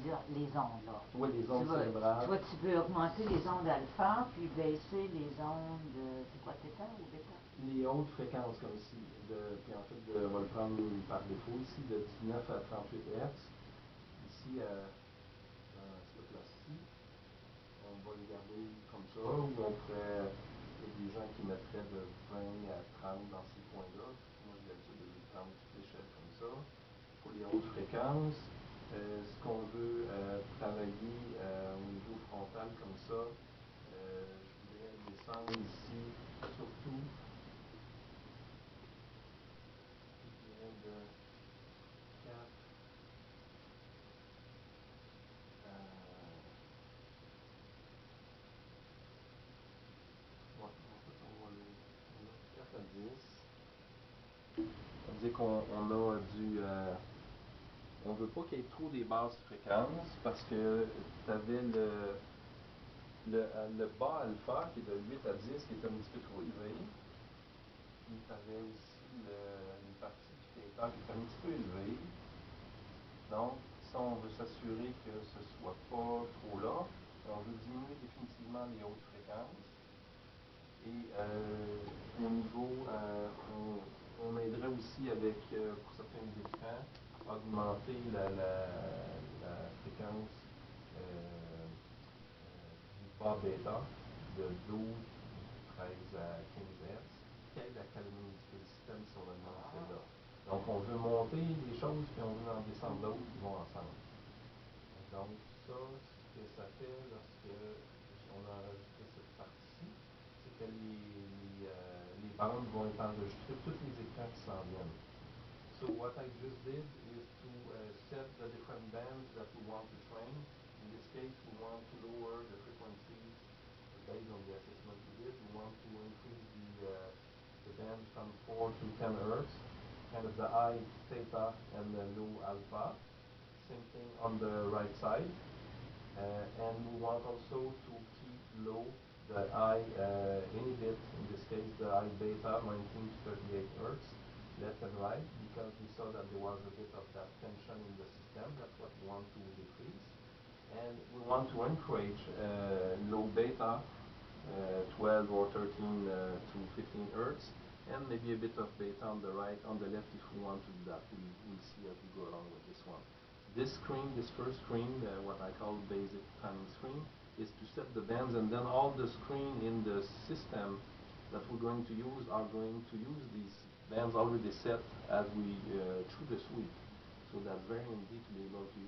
dire, les ondes, là. Oui, les ondes cérébrales. Tu peux augmenter les ondes alpha, puis baisser les ondes, c'est quoi, θ ou bêta? Les hautes fréquences, comme ici. Puis en fait, on va le prendre par défaut ici, de 19 à 38 Hz. Ici, dans cette place-ci, on va le garder comme ça, ou on pourrait, il y a des gens qui mettraient de 20 à 30 dans ces points-là. Moi, j'ai l'habitude de prendre toute l'échelle comme ça. Pour les hautes fréquences, ce qu'on veut travailler au niveau frontal comme ça, je voudrais descendre ici, surtout, je dirais de 4 à 10. Ça veut dire qu'on a du... on ne veut pas qu'il y ait trop des basses fréquences parce que tu avais le bas alpha qui est de 8 à 10 qui est un petit peu trop élevé. Puis tu avais aussi une partie du theta qui est un petit peu élevée. Donc, ça, on veut s'assurer que ce ne soit pas trop là. On veut diminuer définitivement les hautes fréquences. Et au niveau, on aiderait aussi avec, pour certains écrans, augmenter la fréquence du bas bêta de 12, 13 à 15 Hz, qui aide à calmer un petit peu le système si on augmente celle-là. Donc on veut monter des choses, puis on veut en descendre d'autres qui vont ensemble. Donc ça, ce que ça fait lorsque on a enregistré cette partie-ci, c'est que les bandes vont être enregistrées, tous les écrans qui s'en viennent. So what I just did is to set the different bands that we want to train. In this case, we want to lower the frequencies based on the assessment we did. We want to increase the band from 4 to 10 Hz, kind of the high theta and the low alpha. Same thing on the right side. And we want also to keep low the high inhibit, in this case the high beta, 19 to 38 Hz, left and right, because we saw that there was a bit of that tension in the system. That's what we want to decrease. And we want to encourage low beta, 12 or 13 to 15 Hz, and maybe a bit of beta on the right, on the left if we want to do that. We'll see as we go along with this one. This screen, this first screen, what I call basic timing screen, is to set the bands, and then all the screen in the system that we're going to use are going to use these bands already set as we through the suite. So that's very handy to be able to